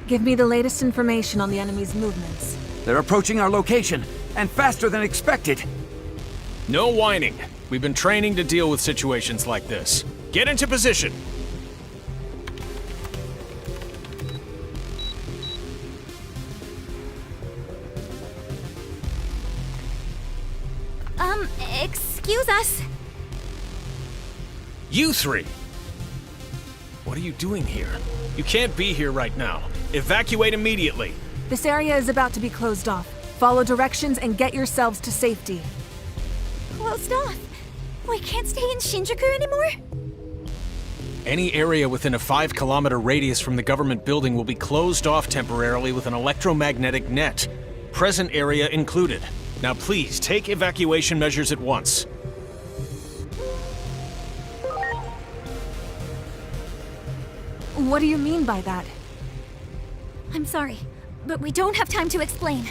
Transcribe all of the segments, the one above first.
Give me the latest information on the enemy's movements. They're approaching our location, and faster than expected. No whining. We've been training to deal with situations like this. Get into position. Excuse us. You three! What are you doing here? You can't be here right now. Evacuate immediately. This area is about to be closed off. Follow directions and get yourselves to safety. Closed off? We can't stay in Shinjuku anymore? Any area within a 5-kilometer radius from the government building will be closed off temporarily with an electromagnetic net. Present area included. Now please, take evacuation measures at once. What do you mean by that? I'm sorry, but we don't have time to explain.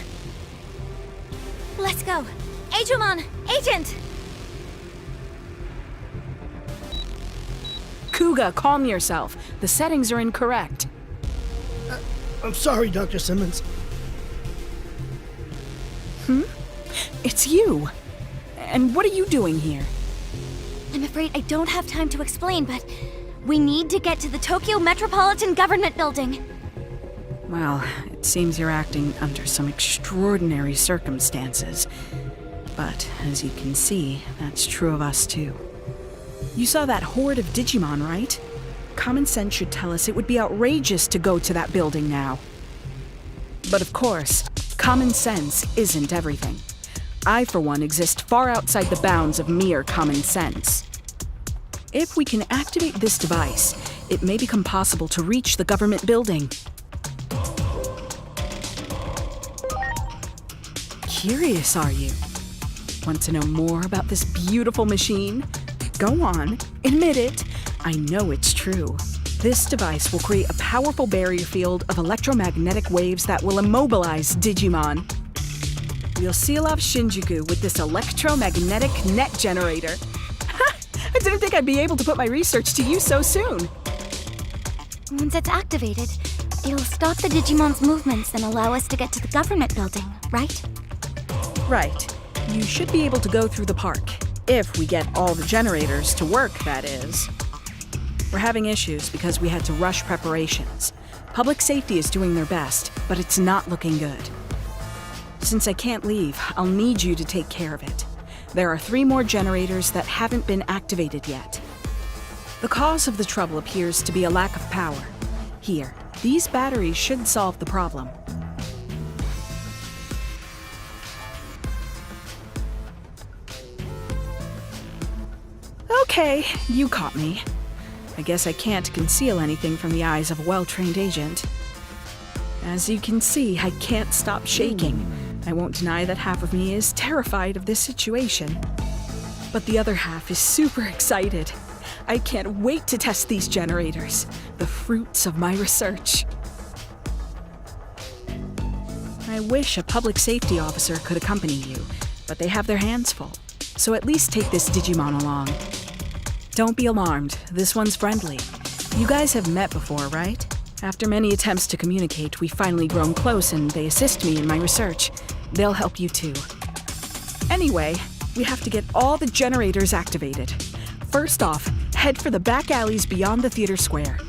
Let's go. Agumon! Agent! Kuga, calm yourself. The settings are incorrect. I'm sorry, Dr. Simmons. It's you. And what are you doing here? I'm afraid I don't have time to explain, but we need to get to the Tokyo Metropolitan Government Building. Well, it seems you're acting under some extraordinary circumstances. But, as you can see, that's true of us too. You saw that horde of Digimon, right? Common sense should tell us it would be outrageous to go to that building now. But of course, common sense isn't everything. I, for one, exist far outside the bounds of mere common sense. If we can activate this device, it may become possible to reach the government building. Curious, are you? Want to know more about this beautiful machine? Go on, admit it. I know it's true. This device will create a powerful barrier field of electromagnetic waves that will immobilize Digimon. We'll seal off Shinjuku with this electromagnetic net generator. I didn't think I'd be able to put my research to use so soon. Once it's activated, it'll stop the Digimon's movements and allow us to get to the government building, right? Right. You should be able to go through the park. If we get all the generators to work, that is. We're having issues because we had to rush preparations. Public safety is doing their best, but it's not looking good. Since I can't leave, I'll need you to take care of it. There are 3 more generators that haven't been activated yet. The cause of the trouble appears to be a lack of power. Here, these batteries should solve the problem. Okay, you caught me. I guess I can't conceal anything from the eyes of a well-trained agent. As you can see, I can't stop shaking. I won't deny that half of me is terrified of this situation. But the other half is super excited. I can't wait to test these generators, the fruits of my research. I wish a public safety officer could accompany you, but they have their hands full. So at least take this Digimon along. Don't be alarmed, this one's friendly. You guys have met before, right? After many attempts to communicate, we've finally grown close and they assist me in my research. They'll help you too. Anyway, we have to get all the generators activated. First off, head for the back alleys beyond the theater square.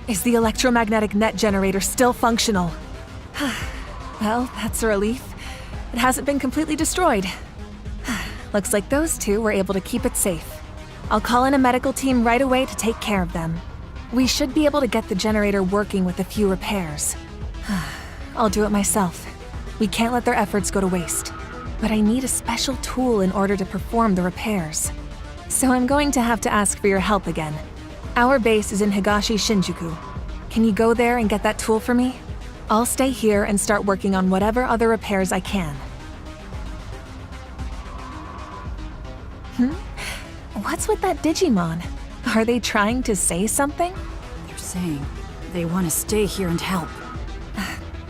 Is the electromagnetic net generator still functional? Well, that's a relief. It hasn't been completely destroyed. Looks like those two were able to keep it safe. I'll call in a medical team right away to take care of them. We should be able to get the generator working with a few repairs. I'll do it myself. We can't let their efforts go to waste. But I need a special tool in order to perform the repairs. So I'm going to have to ask for your help again. Our base is in Higashi Shinjuku. Can you go there and get that tool for me? I'll stay here and start working on whatever other repairs I can. What's with that Digimon? Are they trying to say something? They're saying they want to stay here and help.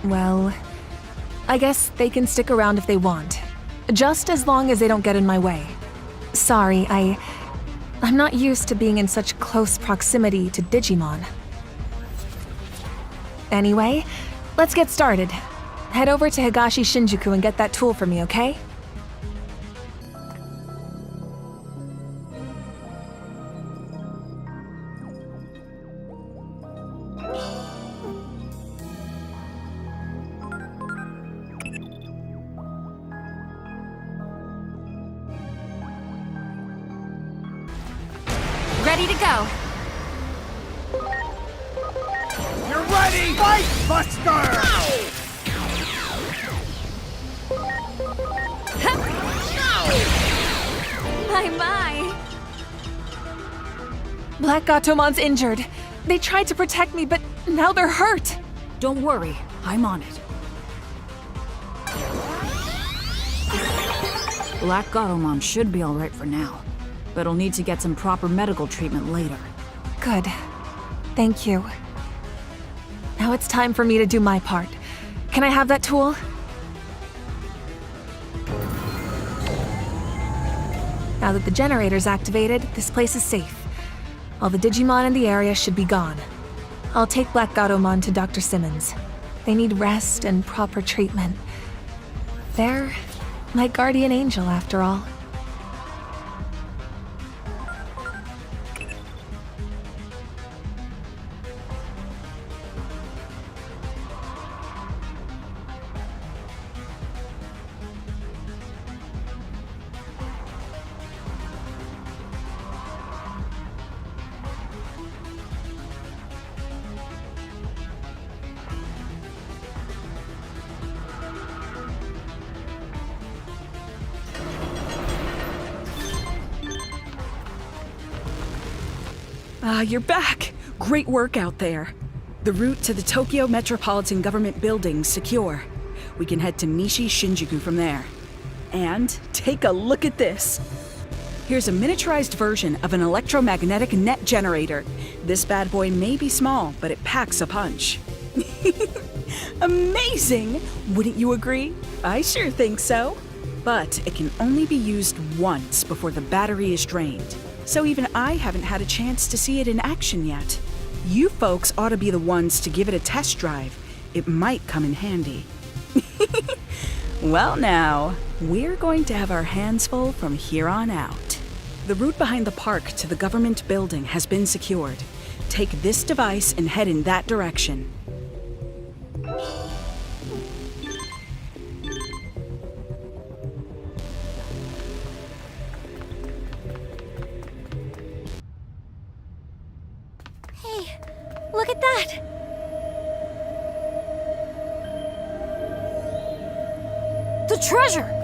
Well, I guess they can stick around if they want. Just as long as they don't get in my way. Sorry, I'm not used to being in such close proximity to Digimon. Anyway, let's get started. Head over to Higashi Shinjuku and get that tool for me, okay? Ready to go. You're ready! Fight, Buster! My. Black Gatomon's injured. They tried to protect me, but now they're hurt. Don't worry, I'm on it. Black Gatomon should be alright for now, but he'll need to get some proper medical treatment later. Good. Thank you. Now it's time for me to do my part. Can I have that tool? Now that the generator's activated, this place is safe. All the Digimon in the area should be gone. I'll take Black Gatomon to Dr. Simmons. They need rest and proper treatment. They're my guardian angel, after all. You're back. Great work out there. The route to the Tokyo Metropolitan Government Building's secure. We can head to Nishi Shinjuku from there. And take a look at this. Here's a miniaturized version of an electromagnetic net generator. This bad boy may be small, but it packs a punch. Amazing! Wouldn't you agree? I sure think so. But it can only be used once before the battery is drained. So even I haven't had a chance to see it in action yet. You folks ought to be the ones to give it a test drive. It might come in handy. Well now, we're going to have our hands full from here on out. The route behind the park to the government building has been secured. Take this device and head in that direction. Hey, look at that! The treasure!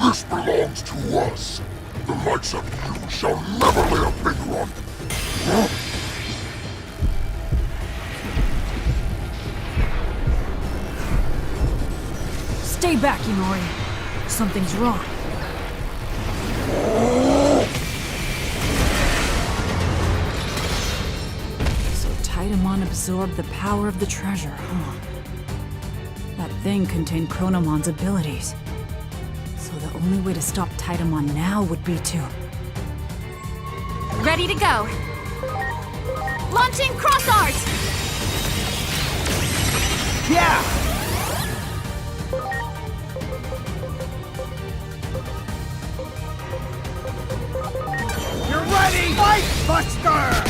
This belongs to us. The likes of you shall never lay a finger on. Stay back, Inori. Something's wrong. So Titamon absorbed the power of the treasure, huh? That thing contained Chronomon's abilities. So the only way to stop Titamon now would be to... Ready to go. Launching cross arts! Yeah! You're ready! Fight, Buster!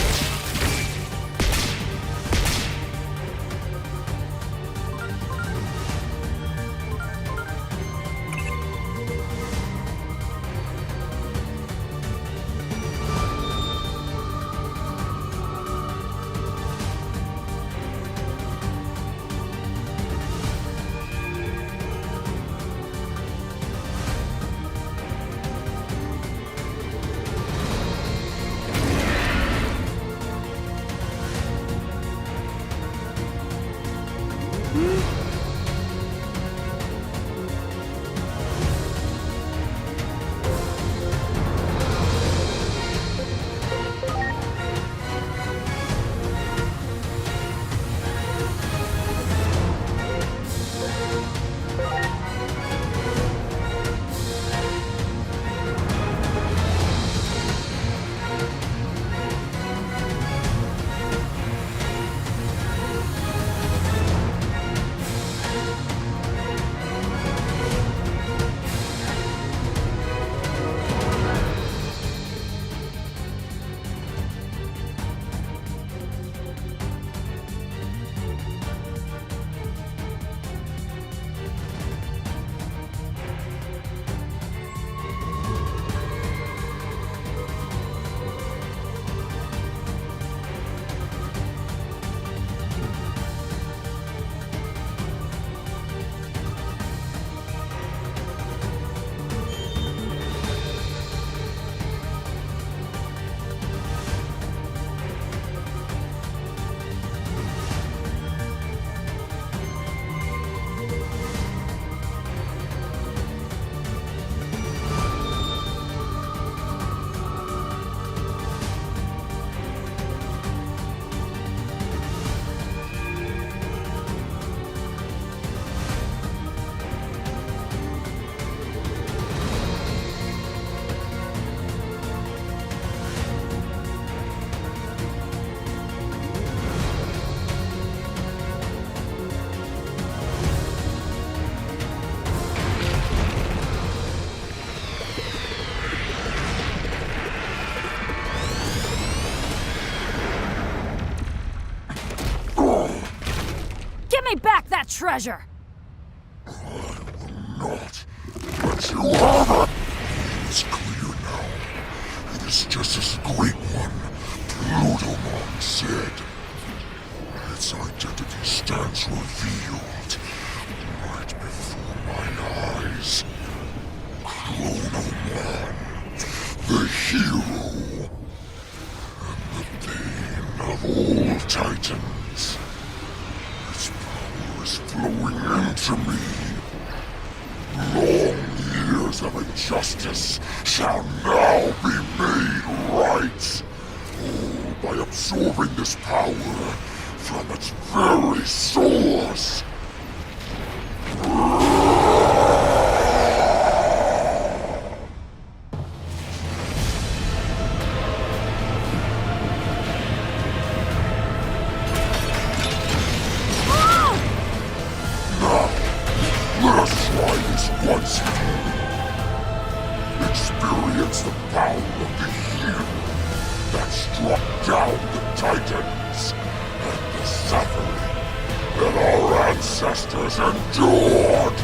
Give me back that treasure! Not let you have it! It's clear now. It is just as the Great One, Plutomon, said. Its identity stands revealed right before my eyes. Chronomon, the hero, and the bane of all Titans. Its power is flowing into me. Long years of injustice shall now be made right. All by absorbing this power from its very source. Let us try this once again. Experience the power of the hero that struck down the Titans and the suffering that our ancestors endured.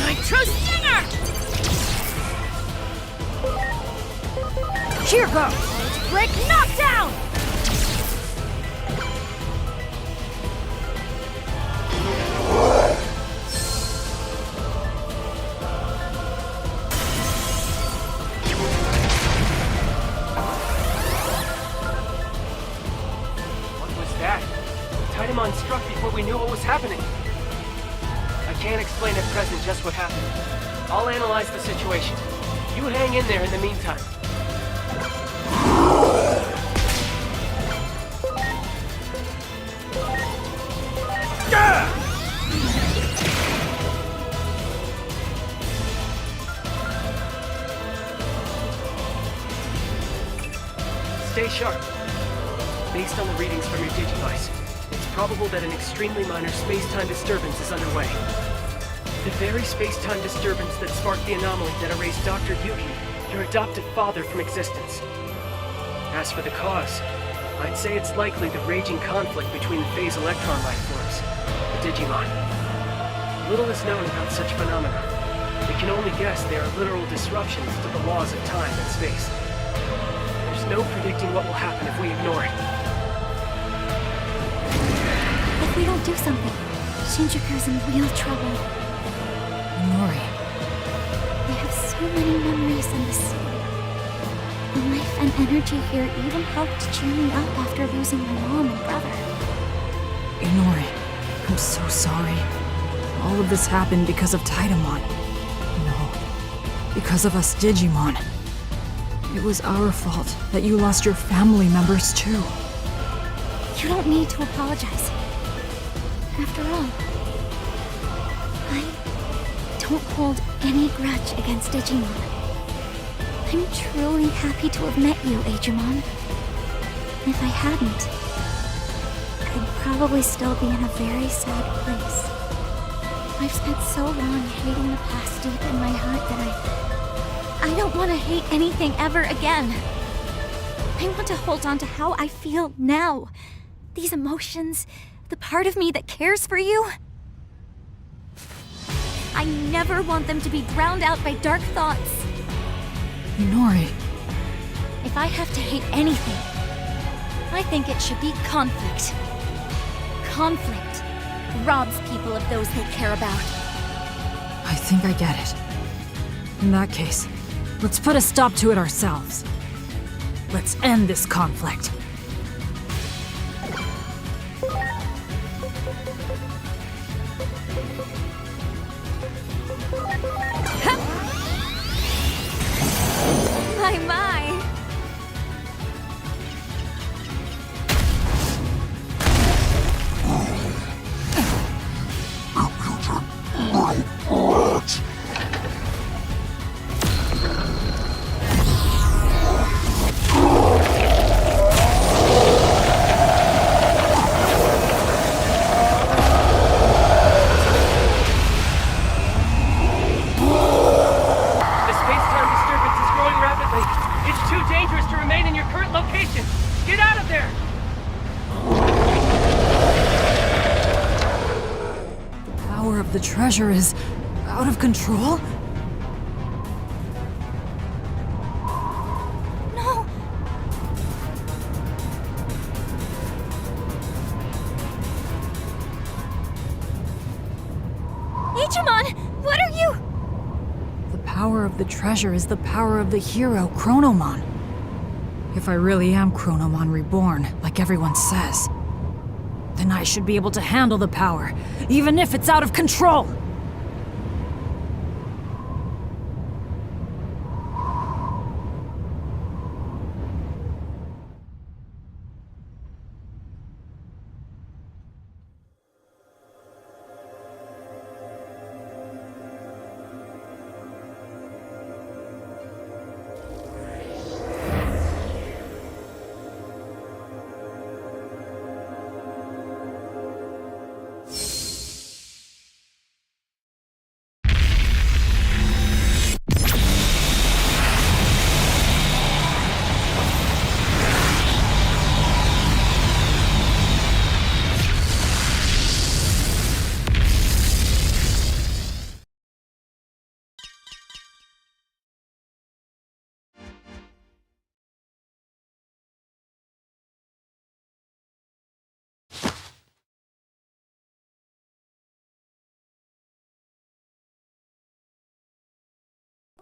Nitro Stinger! Here goes! Break knockdown! What was that? Titamon struck before we knew what was happening. I can't explain at present just what happened. I'll analyze the situation. You hang in there in the meantime. Stay sharp. Based on the readings from your digivice, it's probable that an extremely minor space-time disturbance is underway. The very space-time disturbance that sparked the anomaly that erased Dr. Yuki, your adopted father, from existence. As for the cause, I'd say it's likely the raging conflict between the phase electron life forms, the Digimon. Little is known about such phenomena. We can only guess they are literal disruptions to the laws of time and space. There's no predicting what will happen if we ignore it. If we don't do something, Shinjuku's in real trouble. Nori. They have so many memories in the city. The life and energy here even helped cheer me up after losing my mom and brother. Inori, I'm so sorry. All of this happened because of Taitamon. No, because of us Digimon. It was our fault that you lost your family members too. You don't need to apologize. After all, I don't hold any grudge against Digimon. I'm truly happy to have met you, Agumon. If I hadn't, I'd probably still be in a very sad place. I've spent so long hating the past deep in my heart that I don't want to hate anything ever again. I want to hold on to how I feel now. These emotions, the part of me that cares for you. I never want them to be drowned out by dark thoughts. Inori. If I have to hate anything, I think it should be conflict. Conflict robs people of those they care about. I think I get it. In that case, let's put a stop to it ourselves. Let's end this conflict. My. The treasure is out of control? No! Agumon, what are you? The power of the treasure is the power of the hero, Chronomon. If I really am Chronomon reborn, like everyone says, then I should be able to handle the power, even if it's out of control!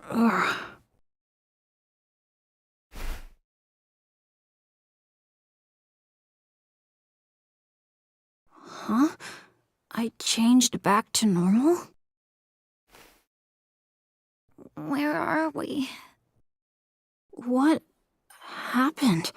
Ugh. Huh? I changed back to normal? Where are we? What happened?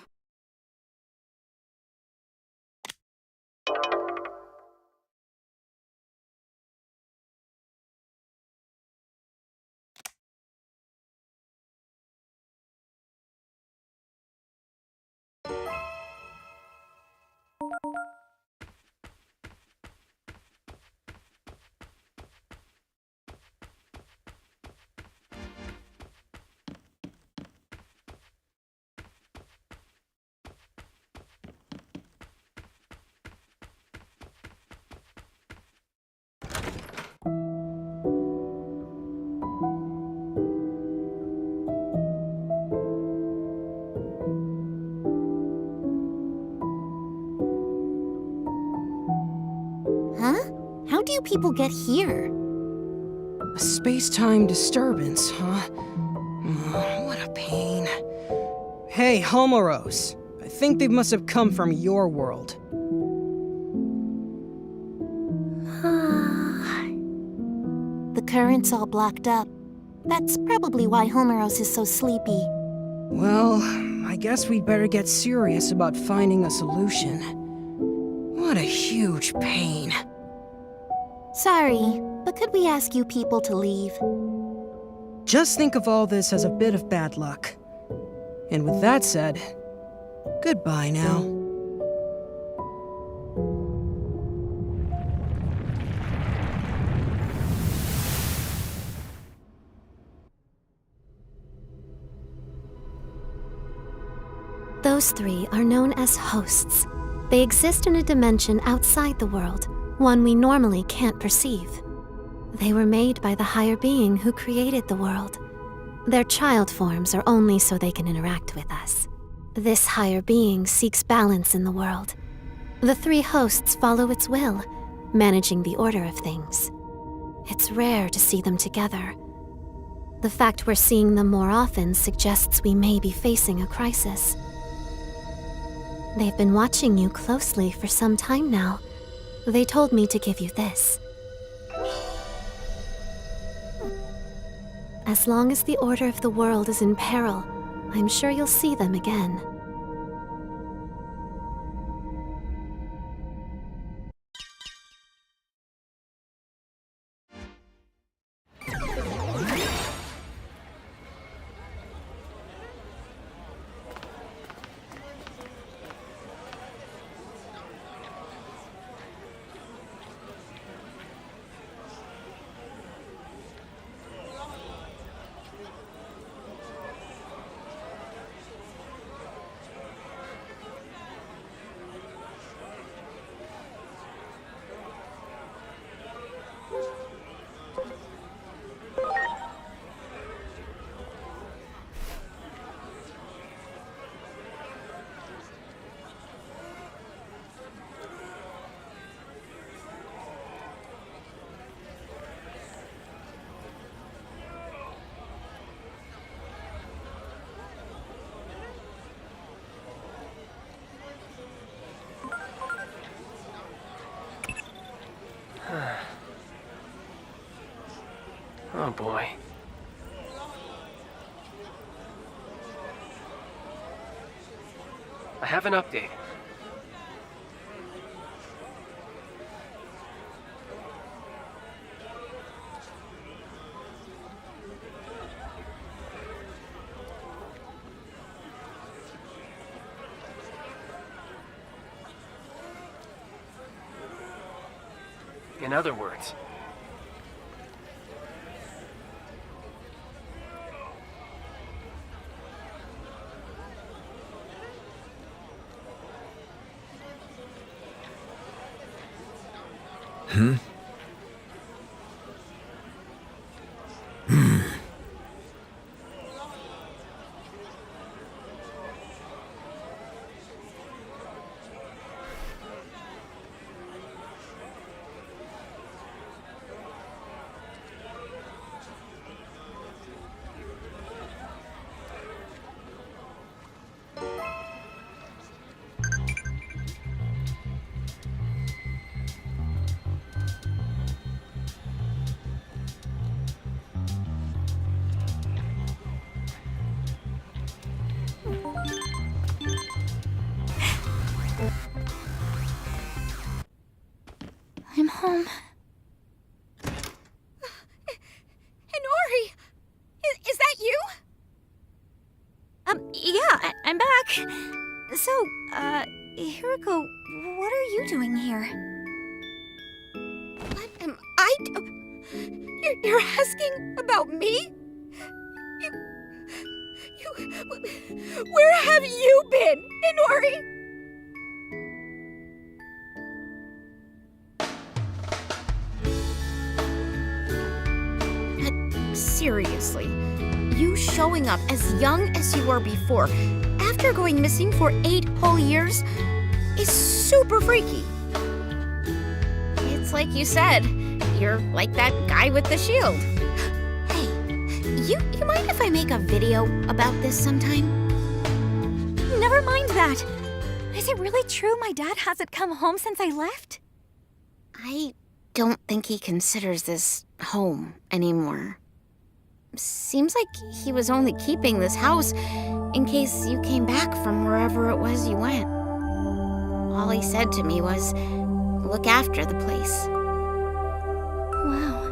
Huh? How do you people get here? A space-time disturbance, huh? What a pain. Hey, Homeros. I think they must have come from your world. The current's all blocked up. That's probably why Homeros is so sleepy. Well, I guess we'd better get serious about finding a solution. What a huge pain. Sorry, but could we ask you people to leave? Just think of all this as a bit of bad luck. And with that said, goodbye now. Those three are known as hosts. They exist in a dimension outside the world, one we normally can't perceive. They were made by the higher being who created the world. Their child forms are only so they can interact with us. This higher being seeks balance in the world. The three hosts follow its will, managing the order of things. It's rare to see them together. The fact we're seeing them more often suggests we may be facing a crisis. They've been watching you closely for some time now. They told me to give you this. As long as the order of the world is in peril, I'm sure you'll see them again. Oh boy. I have an update. In other words, I'm home. Inori! Is that you? Yeah, I'm back. So, Hiroko, what are you doing here? What am I You're asking about me? Where have you been, Inori? Seriously, you showing up as young as you were before, after going missing for 8 whole years, is super freaky. It's like you said, you're like that guy with the shield. Hey, you mind if I make a video about this sometime? Never mind that. Is it really true my dad hasn't come home since I left? I don't think he considers this home anymore. Seems like he was only keeping this house in case you came back from wherever it was you went. All he said to me was, look after the place. Wow.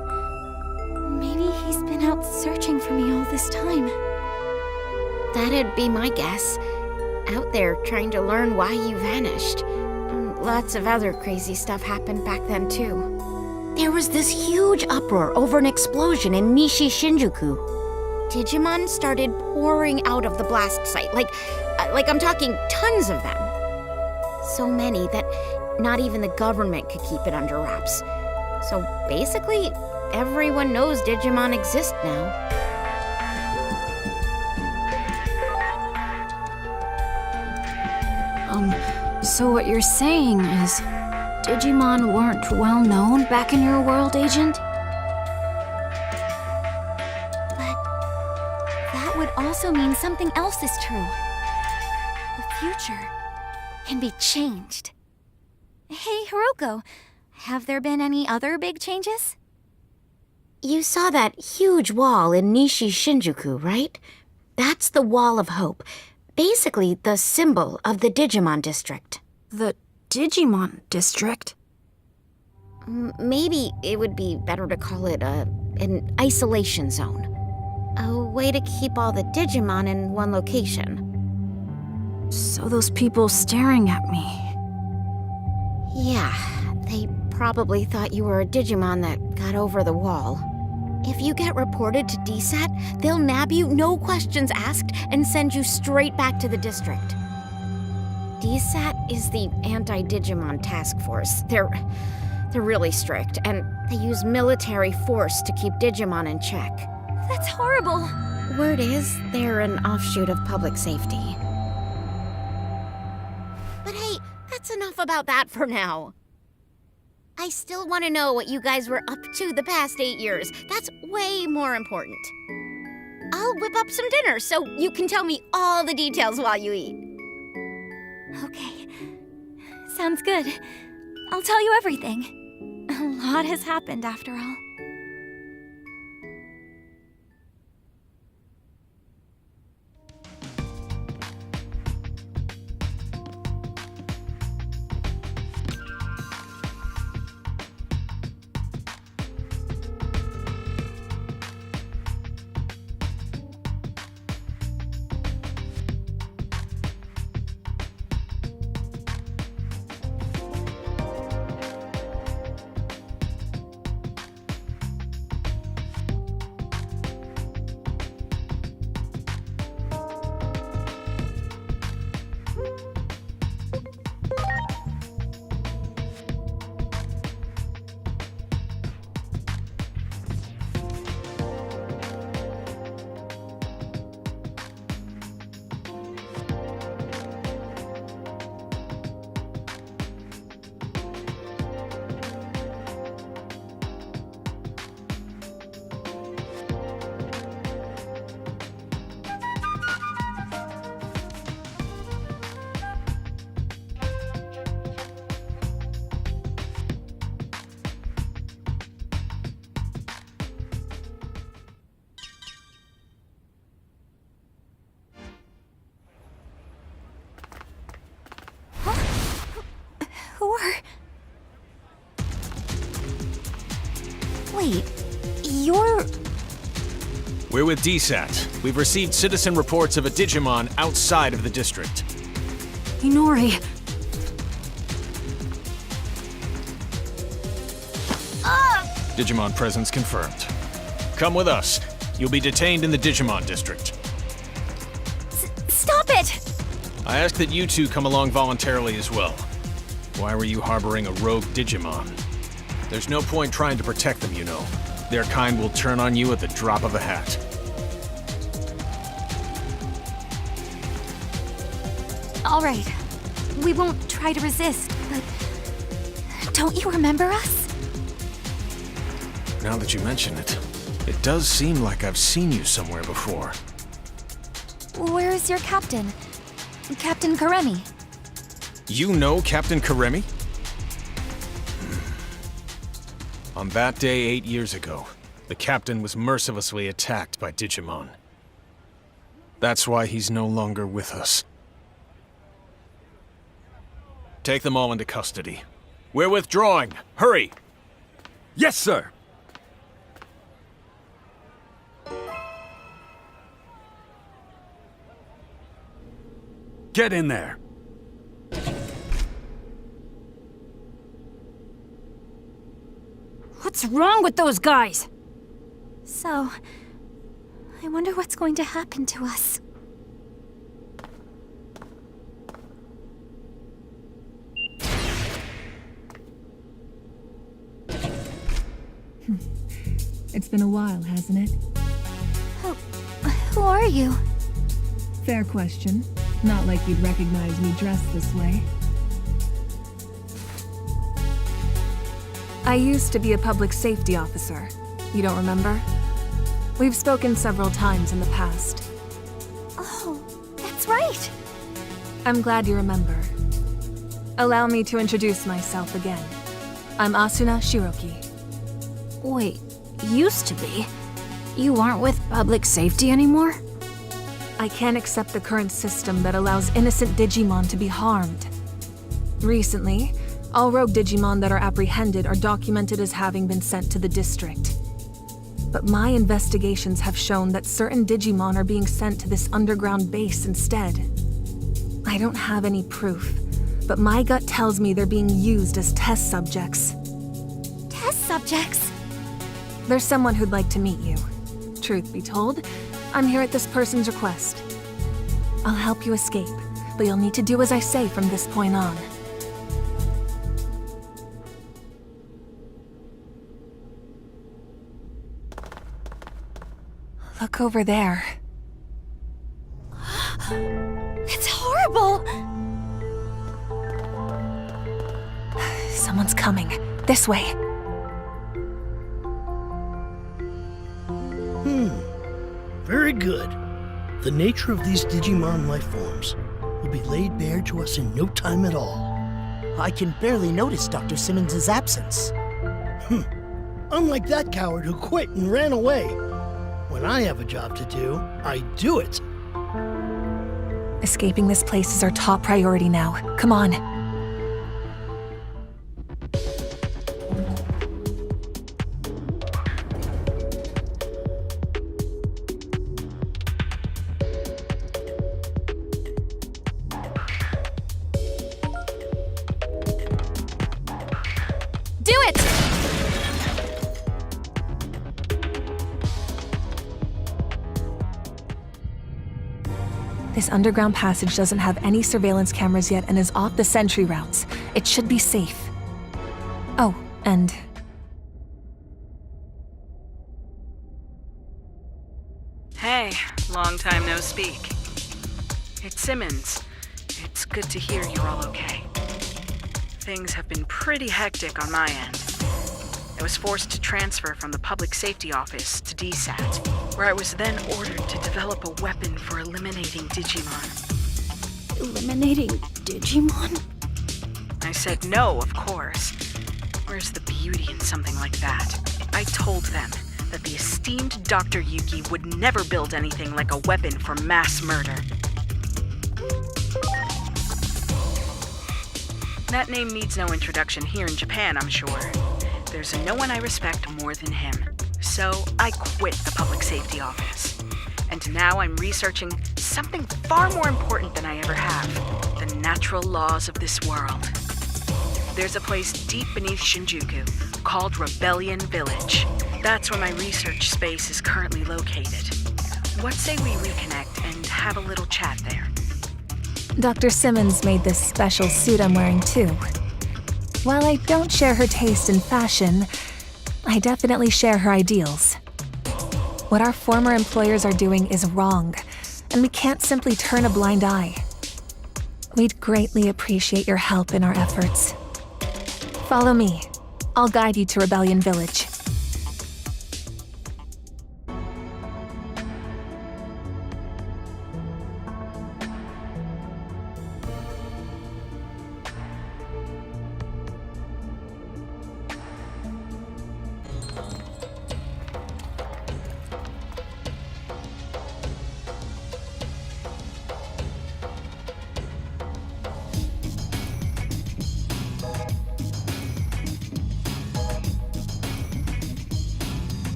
Maybe he's been out searching for me all this time. That'd be my guess. Out there trying to learn why you vanished. Lots of other crazy stuff happened back then, too. There was this huge uproar over an explosion in Nishi Shinjuku. Digimon started pouring out of the blast site, like I'm talking tons of them. So many that not even the government could keep it under wraps. So basically, everyone knows Digimon exist now. So what you're saying is Digimon weren't well known back in your world, Agent? But that would also mean something else is true. The future can be changed. Hey, Hiroko, have there been any other big changes? You saw that huge wall in Nishi Shinjuku, right? That's the Wall of Hope. Basically, the symbol of the Digimon district. The Digimon district? Maybe it would be better to call it an isolation zone. A way to keep all the Digimon in one location. So those people staring at me. Yeah, they probably thought you were a Digimon that got over the wall. If you get reported to DSAT, they'll nab you, no questions asked, and send you straight back to the district. DSAT is the Anti-Digimon Task Force. They're really strict, and they use military force to keep Digimon in check. That's horrible. Word is, they're an offshoot of public safety. But hey, that's enough about that for now. I still want to know what you guys were up to the past 8 years. That's way more important. I'll whip up some dinner so you can tell me all the details while you eat. Okay. Sounds good. I'll tell you everything. A lot has happened after all. Wait, you're... We're with DSAT. We've received citizen reports of a Digimon outside of the district. Inori, Digimon presence confirmed. Come with us. You'll be detained in the Digimon district. Stop it! I ask that you two come along voluntarily as well. Why were you harboring a rogue Digimon? There's no point trying to protect them, you know. Their kind will turn on you at the drop of a hat. All right. We won't try to resist, but... Don't you remember us? Now that you mention it, it does seem like I've seen you somewhere before. Where is your captain? Captain Karemi. You know Captain Karemi? On that day 8 years ago, the captain was mercilessly attacked by Digimon. That's why he's no longer with us. Take them all into custody. We're withdrawing. Hurry! Yes, sir. Get in there. what's wrong with those guys? So, I wonder what's going to happen to us. It's been a while, hasn't it? Who are you? Fair question. Not like you'd recognize me dressed this way. I used to be a public safety officer. You don't remember? We've spoken several times in the past. Oh, that's right. I'm glad you remember. Allow me to introduce myself again. I'm Asuna Shiroki. Wait, used to be? You aren't with public safety anymore? I can't accept the current system that allows innocent Digimon to be harmed. Recently, all rogue Digimon that are apprehended are documented as having been sent to the district. But my investigations have shown that certain Digimon are being sent to this underground base instead. I don't have any proof, but my gut tells me they're being used as test subjects. Test subjects? There's someone who'd like to meet you. Truth be told, I'm here at this person's request. I'll help you escape, but you'll need to do as I say from this point on. Look over there. It's horrible! Someone's coming. This way. Very good. The nature of these Digimon life forms will be laid bare to us in no time at all. I can barely notice Dr. Simmons' absence. Unlike that coward who quit and ran away. When I have a job to do, I do it. Escaping this place is our top priority now. Come on. Do it! This underground passage doesn't have any surveillance cameras yet and is off the sentry routes. It should be safe. Oh, and... Hey, long time no speak. It's Simmons. It's good to hear you're all okay. Things have been pretty hectic on my end. I was forced to transfer from the public safety office to DSAT, where I was then ordered to develop a weapon for eliminating Digimon. Eliminating Digimon? I said no, of course. Where's the beauty in something like that? I told them that the esteemed Dr. Yuki would never build anything like a weapon for mass murder. That name needs no introduction here in Japan, I'm sure. There's no one I respect more than him. So I quit the public safety office. And now I'm researching something far more important than I ever have. The natural laws of this world. There's a place deep beneath Shinjuku called Rebellion Village. That's where my research space is currently located. What say we reconnect and have a little chat there? Dr. Simmons made this special suit I'm wearing too. While I don't share her taste in fashion, I definitely share her ideals. What our former employers are doing is wrong, and we can't simply turn a blind eye. We'd greatly appreciate your help in our efforts. Follow me. I'll guide you to Rebellion Village.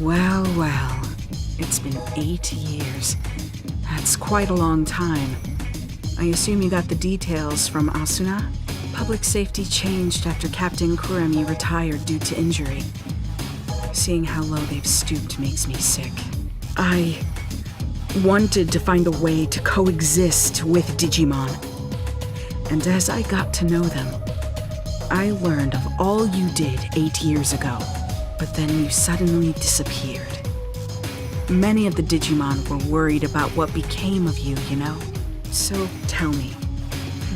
Well, well. It's been 8 years. That's quite a long time. I assume you got the details from Asuna? Public safety changed after Captain Kuremi retired due to injury. Seeing how low they've stooped makes me sick. I wanted to find a way to coexist with Digimon. And as I got to know them, I learned of all you did 8 years ago. But then you suddenly disappeared. Many of the Digimon were worried about what became of you, you know? So tell me,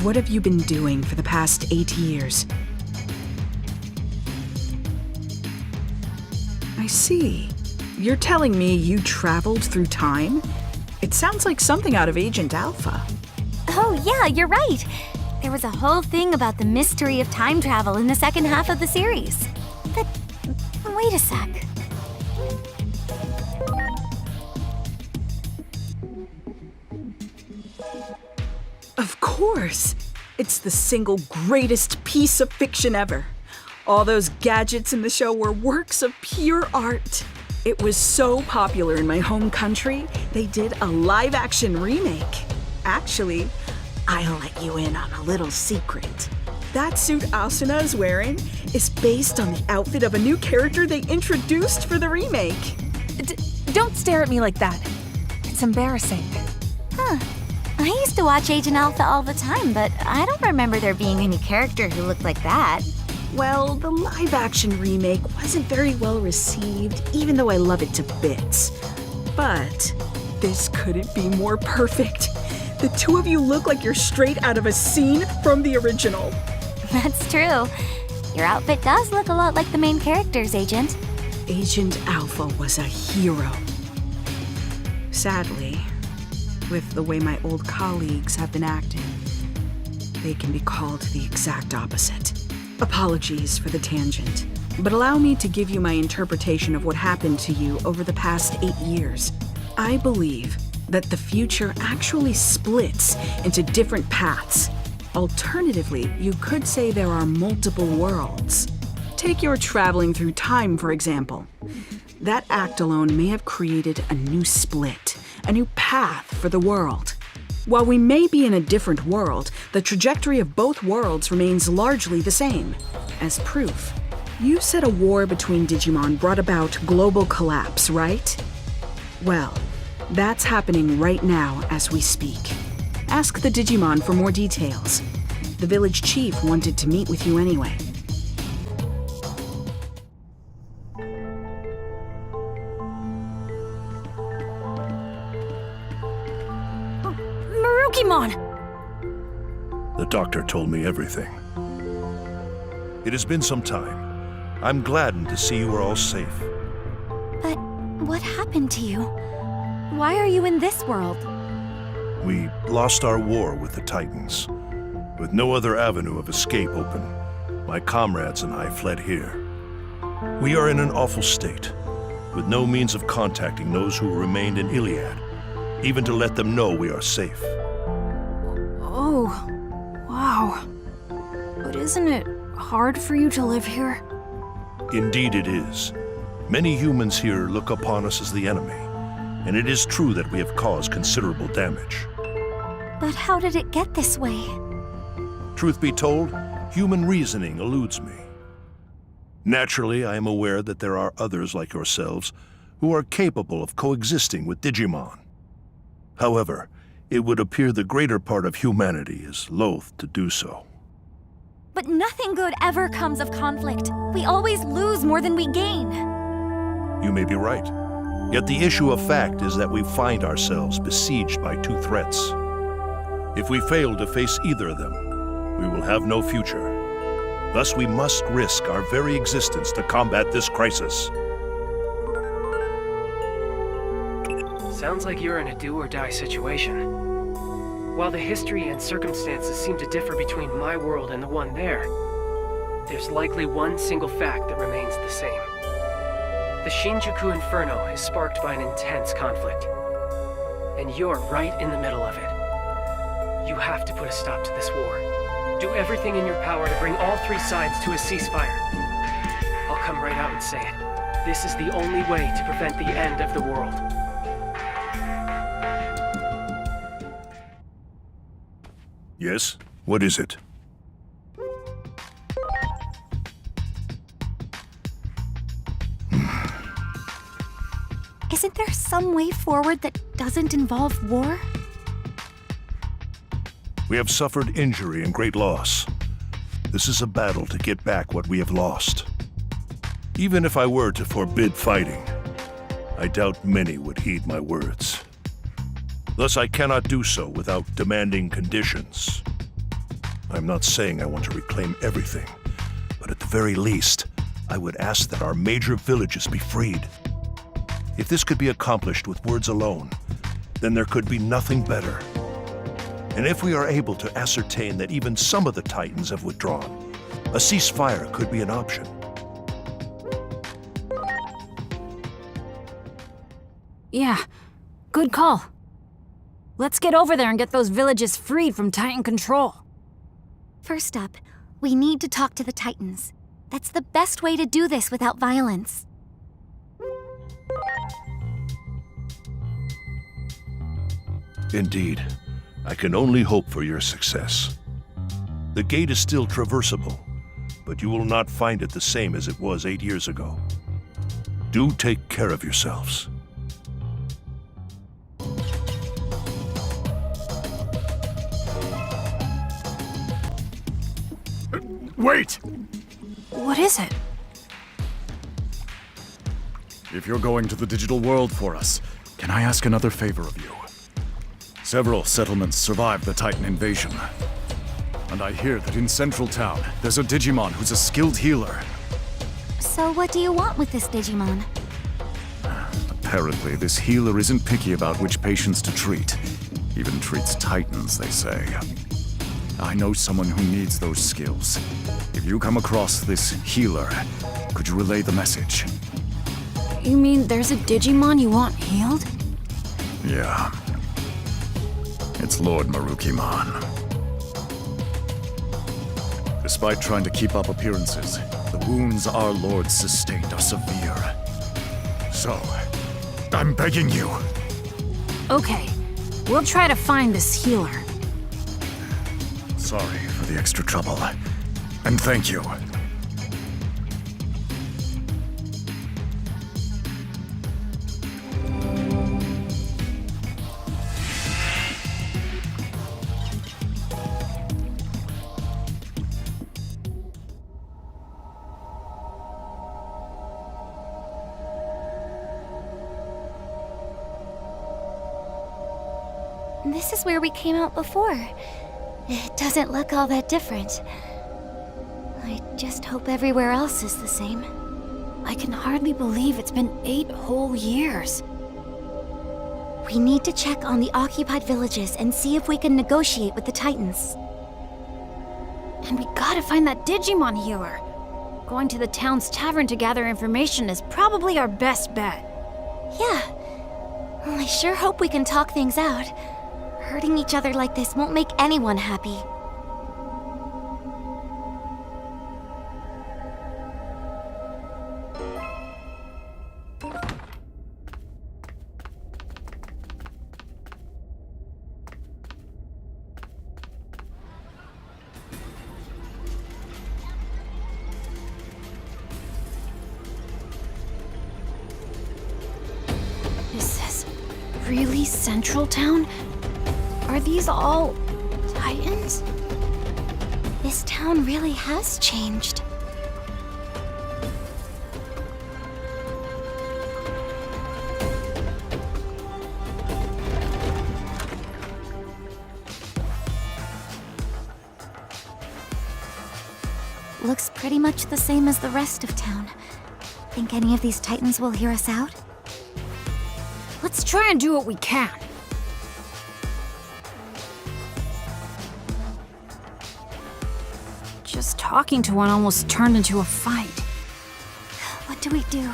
what have you been doing for the past 8 years? I see. You're telling me you traveled through time? It sounds like something out of Agent Alpha. Oh, yeah, you're right. There was a whole thing about the mystery of time travel in the second half of the series. But wait a sec. Of course! It's the single greatest piece of fiction ever. All those gadgets in the show were works of pure art. It was so popular in my home country, they did a live-action remake. Actually, I'll let you in on a little secret. That suit Asuna is wearing is based on the outfit of a new character they introduced for the remake. Don't stare at me like that. It's embarrassing. Huh. I used to watch Agent Alpha all the time, but I don't remember there being any character who looked like that. Well, the live-action remake wasn't very well received, even though I love it to bits. But this couldn't be more perfect. The two of you look like you're straight out of a scene from the original. That's true. Your outfit does look a lot like the main character's, Agent. Agent Alpha was a hero. Sadly, with the way my old colleagues have been acting, they can be called the exact opposite. Apologies for the tangent, but allow me to give you my interpretation of what happened to you over the past 8 years. I believe that the future actually splits into different paths. Alternatively, you could say there are multiple worlds. Take your traveling through time, for example. That act alone may have created a new split, a new path for the world. While we may be in a different world, the trajectory of both worlds remains largely the same. As proof, you said a war between Digimon brought about global collapse, right? Well, that's happening right now as we speak. Ask the Digimon for more details. The village chief wanted to meet with you anyway. Marukimon! The doctor told me everything. It has been some time. I'm gladdened to see you are all safe. But what happened to you? Why are you in this world? We lost our war with the Titans. With no other avenue of escape open, my comrades and I fled here. We are in an awful state, with no means of contacting those who remained in Iliad, even to let them know we are safe. Oh, wow. Isn't it hard for you to live here? Indeed it is. Many humans here look upon us as the enemy, and it is true that we have caused considerable damage. But how did it get this way? Truth be told, human reasoning eludes me. Naturally, I am aware that there are others like yourselves who are capable of coexisting with Digimon. However, it would appear the greater part of humanity is loath to do so. But nothing good ever comes of conflict. We always lose more than we gain. You may be right. Yet the issue of fact is that we find ourselves besieged by two threats. If we fail to face either of them, we will have no future. Thus, we must risk our very existence to combat this crisis. Sounds like you're in a do-or-die situation. While the history and circumstances seem to differ between my world and the one there, there's likely one single fact that remains the same. The Shinjuku Inferno is sparked by an intense conflict, and you're right in the middle of it. You have to put a stop to this war. Do everything in your power to bring all three sides to a ceasefire. I'll come right out and say it. This is the only way to prevent the end of the world. Yes? What is it? Isn't there some way forward that doesn't involve war? We have suffered injury and great loss. This is a battle to get back what we have lost. Even if I were to forbid fighting, I doubt many would heed my words. Thus, I cannot do so without demanding conditions. I'm not saying I want to reclaim everything, but at the very least, I would ask that our major villages be freed. If this could be accomplished with words alone, then there could be nothing better. And if we are able to ascertain that even some of the Titans have withdrawn, a ceasefire could be an option. Yeah, good call. Let's get over there and get those villages freed from Titan control. First up, we need to talk to the Titans. That's the best way to do this without violence. Indeed. I can only hope for your success. The gate is still traversable, but you will not find it the same as it was 8 years ago. Do take care of yourselves. Wait! What is it? If you're going to the digital world for us, can I ask another favor of you? Several settlements survived the Titan invasion. And I hear that in Central Town, there's a Digimon who's a skilled healer. So what do you want with this Digimon? Apparently, this healer isn't picky about which patients to treat. Even treats Titans, they say. I know someone who needs those skills. If you come across this healer, could you relay the message? You mean there's a Digimon you want healed? Yeah. It's Lord Marukimon. Despite trying to keep up appearances, the wounds our lord sustained are severe. So, I'm begging you. Okay, we'll try to find this healer. Sorry for the extra trouble. And thank you. This is where we came out before. It doesn't look all that different. I just hope everywhere else is the same. I can hardly believe it's been 8 whole years. We need to check on the occupied villages and see if we can negotiate with the Titans. And we gotta find that Digimon healer. Going to the town's tavern to gather information is probably our best bet. Yeah. Well, I sure hope we can talk things out. Hurting each other like this won't make anyone happy. really Central Town? Are these all Titans? This town really has changed. Looks pretty much the same as the rest of town. Think any of these Titans will hear us out? Let's try and do what we can. Just talking to one almost turned into a fight. What do we do?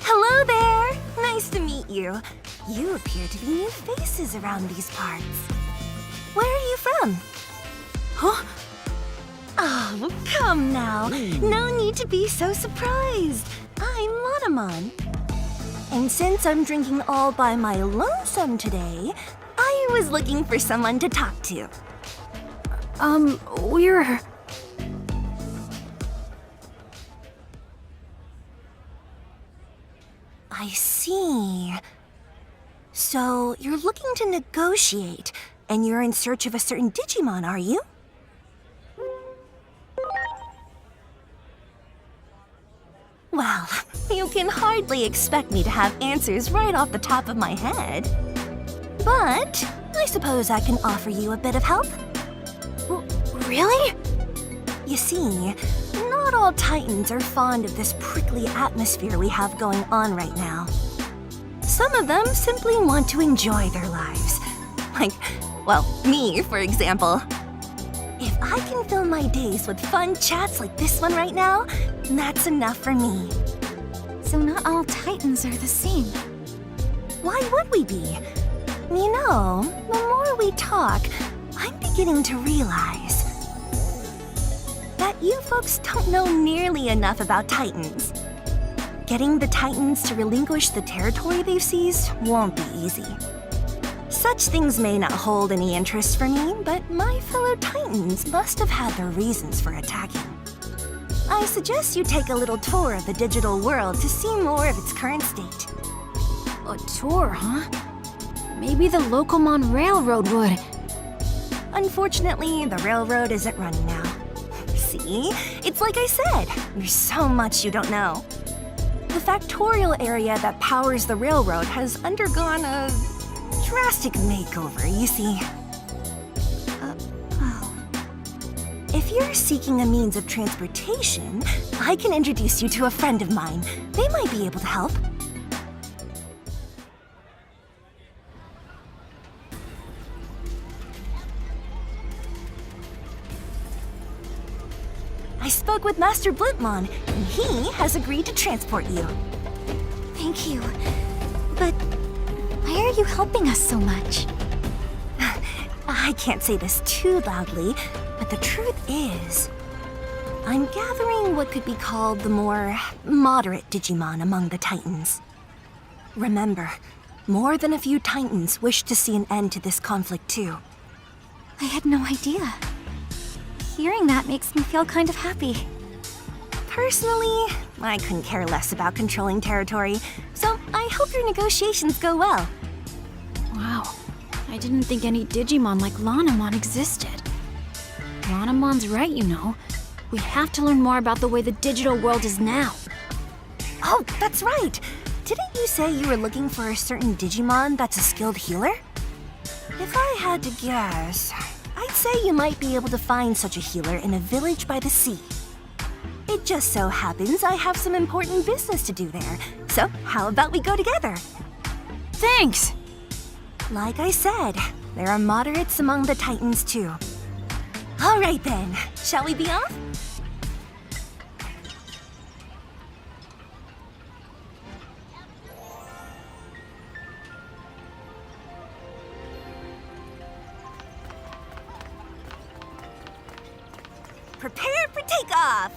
Hello there! Nice to meet you. You appear to be new faces around these parts. Where are you from? Huh? Oh, come now. No need to be so surprised. I'm Monomon. And since I'm drinking all by my lonesome today, I was looking for someone to talk to. We're... I see. So, you're looking to negotiate, and you're in search of a certain Digimon, are you? Well, you can hardly expect me to have answers right off the top of my head. But I suppose I can offer you a bit of help. Really? You see, not all Titans are fond of this prickly atmosphere we have going on right now. Some of them simply want to enjoy their lives. Like, well, me, for example. If I can fill my days with fun chats like this one right now, that's enough for me. So not all Titans are the same. Why would we be? You know, the more we talk, I'm beginning to realize that you folks don't know nearly enough about Titans. Getting the Titans to relinquish the territory they've seized won't be easy. Such things may not hold any interest for me, but my fellow Titans must have had their reasons for attacking. I suggest you take a little tour of the digital world to see more of its current state. A tour, huh? Maybe the Locomon Railroad would. Unfortunately, the railroad isn't running now. See? It's like I said, there's so much you don't know. The factorial area that powers the railroad has undergone a drastic makeover, you see. If you're seeking a means of transportation, I can introduce you to a friend of mine. They might be able to help. I spoke with Master Blipmon, and he has agreed to transport you. Thank you. But why are you helping us so much? I can't say this too loudly, but the truth is, I'm gathering what could be called the more moderate Digimon among the Titans. Remember, more than a few Titans wish to see an end to this conflict too. I had no idea. Hearing that makes me feel kind of happy. Personally, I couldn't care less about controlling territory, so I hope your negotiations go well. Wow. I didn't think any Digimon like Lanamon existed. Lanamon's right, you know. We have to learn more about the way the digital world is now. Oh, that's right! Didn't you say you were looking for a certain Digimon that's a skilled healer? If I had to guess, I'd say you might be able to find such a healer in a village by the sea. It just so happens I have some important business to do there, so how about we go together? Thanks! Like I said, there are moderates among the Titans too. All right then, shall we be off? Prepare for takeoff!